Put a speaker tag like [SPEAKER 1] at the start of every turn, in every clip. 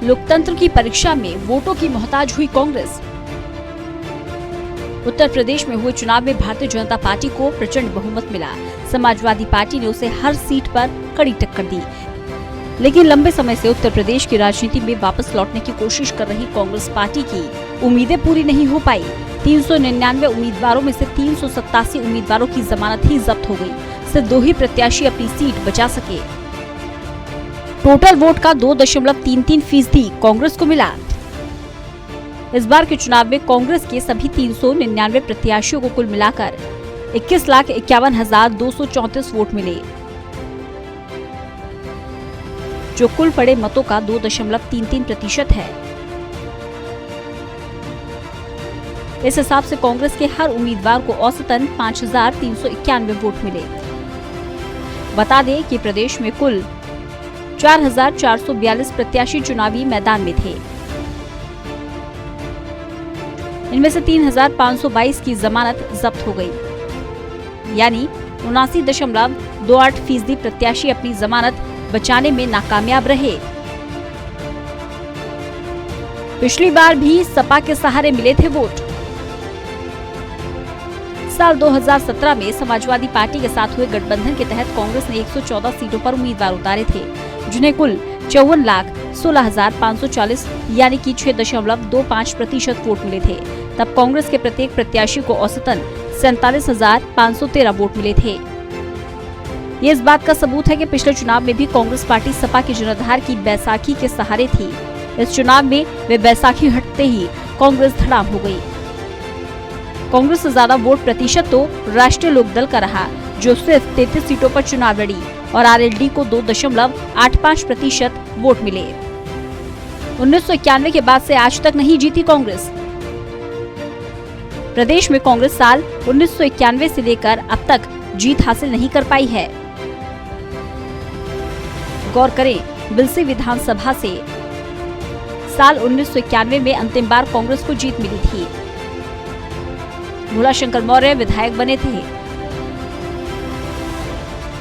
[SPEAKER 1] लोकतंत्र की परीक्षा में वोटों की मोहताज हुई कांग्रेस। उत्तर प्रदेश में हुए चुनाव में भारतीय जनता पार्टी को प्रचंड बहुमत मिला। समाजवादी पार्टी ने उसे हर सीट पर कड़ी टक्कर दी, लेकिन लंबे समय से उत्तर प्रदेश की राजनीति में वापस लौटने की कोशिश कर रही कांग्रेस पार्टी की उम्मीदें पूरी नहीं हो पाई। 399 उम्मीदवारों में से 387 उम्मीदवारों की जमानत ही जब्त हो गई। सिर्फ 2 ही प्रत्याशी अपनी सीट बचा सके। टोटल वोट का 2.33% कांग्रेस को मिला। इस बार के चुनाव में कांग्रेस के सभी 399 प्रत्याशियों को कुल मिलाकर 21,51,234 वोट मिले, जो कुल पड़े मतों का 2.33% है। इस हिसाब से कांग्रेस के हर उम्मीदवार को औसतन 5,391 वोट मिले। बता दें कि प्रदेश में कुल 4,442 प्रत्याशी चुनावी मैदान में थे। इनमें से 3,522 की जमानत जब्त हो गई, यानी 79.28% प्रत्याशी अपनी जमानत बचाने में नाकामयाब रहे। पिछली बार भी सपा के सहारे मिले थे वोट। साल 2017 में समाजवादी पार्टी के साथ हुए गठबंधन के तहत कांग्रेस ने 114 सीटों पर उम्मीदवार उतारे थे, जिन्हें कुल 54,16,540 यानी कि 6.25% वोट मिले थे। तब कांग्रेस के प्रत्येक प्रत्याशी को औसतन 47,513 वोट मिले थे। ये इस बात का सबूत है कि पिछले चुनाव में भी कांग्रेस पार्टी सपा के जनाधार की बैसाखी के सहारे थी। इस चुनाव में वे बैसाखी हटते ही कांग्रेस धड़ाम हो गई। कांग्रेस से ज्यादा वोट प्रतिशत तो राष्ट्रीय लोकदल का रहा, जो सिर्फ 33 सीटों पर चुनाव लड़ी, और आरएलडी को 2.85% वोट मिले। 1991 के बाद से आज तक नहीं जीती कांग्रेस। प्रदेश में कांग्रेस साल 1991 से लेकर अब तक जीत हासिल नहीं कर पाई है। गौर करें, बिलसी विधानसभा से साल 1991 में अंतिम बार कांग्रेस को जीत मिली थी। भोलाशंकर मौर्य विधायक बने थे।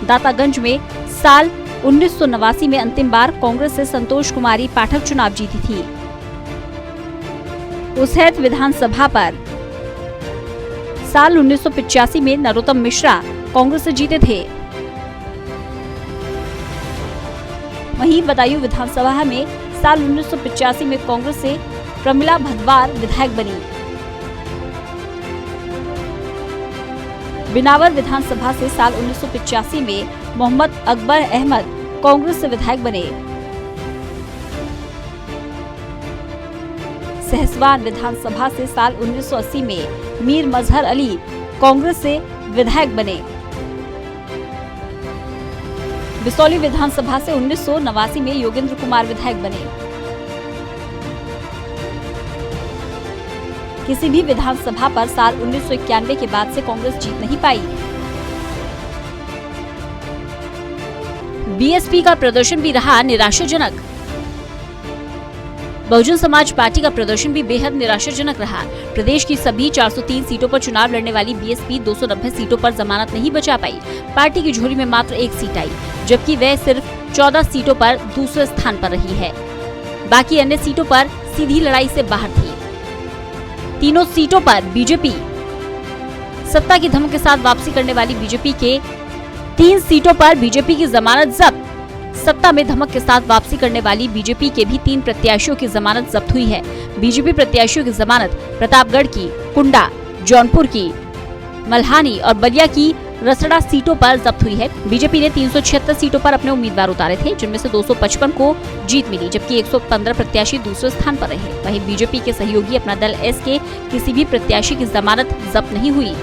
[SPEAKER 1] दातागंज में साल 1989 में अंतिम बार कांग्रेस से संतोष कुमारी पाठक चुनाव जीती थी। उसहैत विधानसभा पर साल 1985 में नरोत्तम मिश्रा कांग्रेस से जीते थे। वहीं बदायूं विधानसभा में साल 1985 में कांग्रेस से प्रमिला भदवार विधायक बनी। बिनावर विधानसभा से साल 1985 में मोहम्मद अकबर अहमद कांग्रेस से विधायक बने। सहसवान विधानसभा से साल 1980 में मीर मजहर अली कांग्रेस से विधायक बने। बिसौली विधानसभा से 1989 में योगेंद्र कुमार विधायक बने। किसी भी विधानसभा पर साल 1991 के बाद से कांग्रेस जीत नहीं पाई। बीएसपी का प्रदर्शन भी रहा निराशाजनक। बहुजन समाज पार्टी का प्रदर्शन भी बेहद निराशाजनक रहा। प्रदेश की सभी 403 सीटों पर चुनाव लड़ने वाली बीएसपी 290 सीटों पर जमानत नहीं बचा पाई। पार्टी की झोली में मात्र 1 सीट आई, जबकि वह सिर्फ 14 सीटों पर दूसरे स्थान पर रही है। बाकी अन्य सीटों पर सीधी लड़ाई से बाहर थी। तीनों सीटों पर बीजेपी, सत्ता की धमक के साथ वापसी करने वाली बीजेपी के 3 सीटों पर बीजेपी की जमानत जब्त। सत्ता में धमक के साथ वापसी करने वाली बीजेपी के भी 3 प्रत्याशियों की जमानत जब्त हुई है। बीजेपी प्रत्याशियों की जमानत प्रतापगढ़ की, कुंडा, जौनपुर की, मल्हानी और बलिया की रसड़ा सीटों पर जब्त हुई है। बीजेपी ने 376 सीटों पर अपने उम्मीदवार उतारे थे, जिनमें से 255 को जीत मिली, जबकि 115 प्रत्याशी दूसरे स्थान पर रहे। वहीं बीजेपी के सहयोगी अपना दल एस के किसी भी प्रत्याशी की जमानत जब्त नहीं हुई।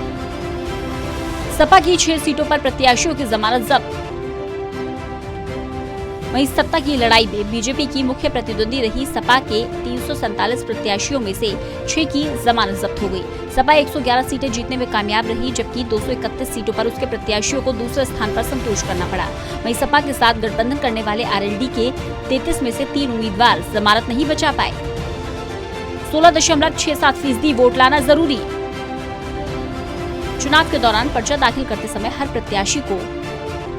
[SPEAKER 1] सपा की 6 सीटों पर प्रत्याशियों की जमानत जब्त। वहीं सत्ता की लड़ाई में बीजेपी की मुख्य प्रतिद्वंदी रही सपा के 347 प्रत्याशियों में से 6 की जमानत जब्त हो गई। सपा 111 सीटें जीतने में कामयाब रही, जबकि 231 सीटों पर उसके प्रत्याशियों को दूसरे स्थान पर संतोष करना पड़ा। वहीं सपा के साथ गठबंधन करने वाले आरएलडी के 33 में से 3 उम्मीदवार जमानत नहीं बचा पाए। 16.67% वोट लाना जरूरी। चुनाव के दौरान पर्चा दाखिल करते समय हर प्रत्याशी को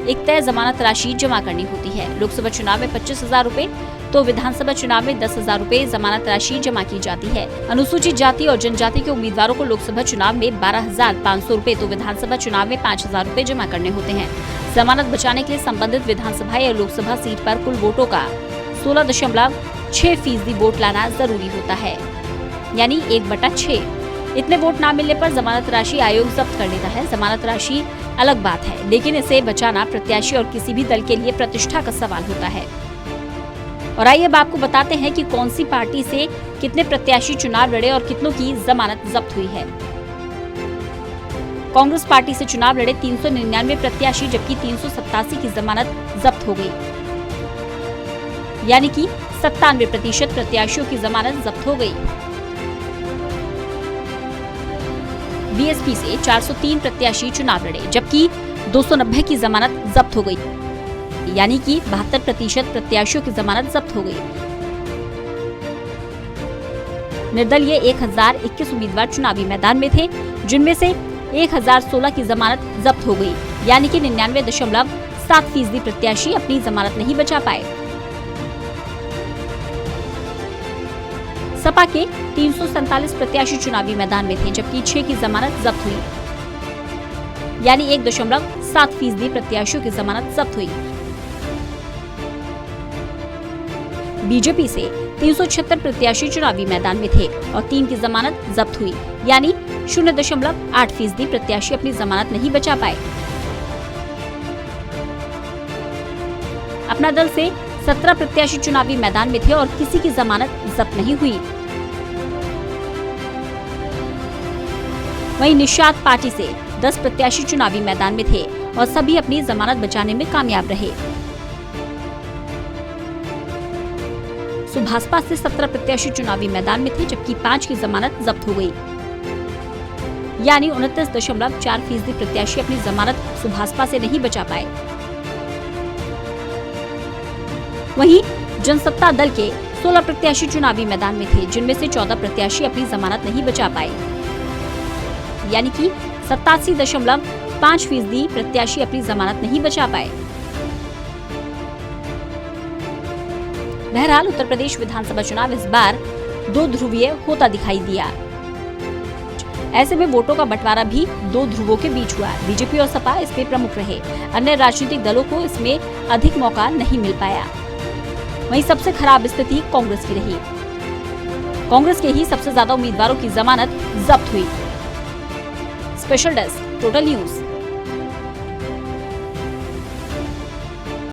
[SPEAKER 1] एक तय जमानत राशि जमा करनी होती है। लोकसभा चुनाव में 25,000 रूपए तो विधानसभा चुनाव में 10,000 रूपए जमानत राशि जमा की जाती है। अनुसूचित जाति और जनजाति के उम्मीदवारों को लोकसभा चुनाव में 12,500 रूपए तो विधानसभा चुनाव में 5,000 रूपए जमा करने होते हैं। जमानत बचाने के लिए संबंधित विधानसभा या लोकसभा सीट पर कुल वोटों का 16.6% वोट लाना जरूरी होता है, यानी 1/6। इतने वोट न मिलने पर जमानत राशि आयोग जब्त कर लेता है। जमानत राशि अलग बात है, लेकिन इसे बचाना प्रत्याशी और किसी भी दल के लिए प्रतिष्ठा का सवाल होता है। और आइए अब आपको बताते हैं कि कौन सी पार्टी से कितने प्रत्याशी चुनाव लड़े और कितनों की जमानत जब्त हुई है। कांग्रेस पार्टी से चुनाव लड़े 399 प्रत्याशी, जबकि 387 की जमानत जब्त हो गई, यानी कि 97% प्रत्याशियों की जमानत जब्त हो गई। बीएसपी से 403 प्रत्याशी चुनाव लड़े, जबकि 290 की जमानत जब्त हो गई, यानी कि 72% प्रत्याशियों की जमानत जब्त हो गई। निर्दलीय 1021 उम्मीदवार चुनावी मैदान में थे, जिनमें से 1016 की जमानत जब्त हो गई, यानी कि 99.7% प्रत्याशी अपनी जमानत नहीं बचा पाए। सपा के 347 प्रत्याशी चुनावी मैदान में थे, जबकि 6 की जमानत जब्त हुई, यानी 1.7% प्रत्याशियों की जमानत जब्त हुई। बीजेपी से 376 प्रत्याशी चुनावी मैदान में थे और 3 की जमानत जब्त हुई, यानी 0.8% प्रत्याशी अपनी जमानत नहीं बचा पाए। अपना दल से 17 प्रत्याशी चुनावी मैदान में थे और किसी की जमानत जब्त नहीं हुई। वहीं निषाद पार्टी से 10 प्रत्याशी चुनावी मैदान में थे और सभी अपनी जमानत बचाने में कामयाब रहे। सुभाषपा से 17 प्रत्याशी चुनावी मैदान में थे, जबकि 5 की जमानत जब्त हो गई, यानी 29.4% प्रत्याशी अपनी जमानत सुभाषपा से नहीं बचा पाए। वहीं जनसत्ता दल के 16 प्रत्याशी चुनावी मैदान में थे, जिनमें से 14 प्रत्याशी अपनी जमानत नहीं बचा पाए, यानी कि 87.5% प्रत्याशी अपनी जमानत नहीं बचा पाए। बहरहाल उत्तर प्रदेश विधानसभा चुनाव इस बार 2 ध्रुवीय होता दिखाई दिया। ऐसे में वोटों का बंटवारा भी 2 ध्रुवों के बीच हुआ। बीजेपी और सपा इसमें प्रमुख रहे, अन्य राजनीतिक दलों को इसमें अधिक मौका नहीं मिल पाया। वहीं सबसे खराब स्थिति कांग्रेस की रही। कांग्रेस के ही सबसे ज्यादा उम्मीदवारों की जमानत जब्त हुई। Special desk, total news.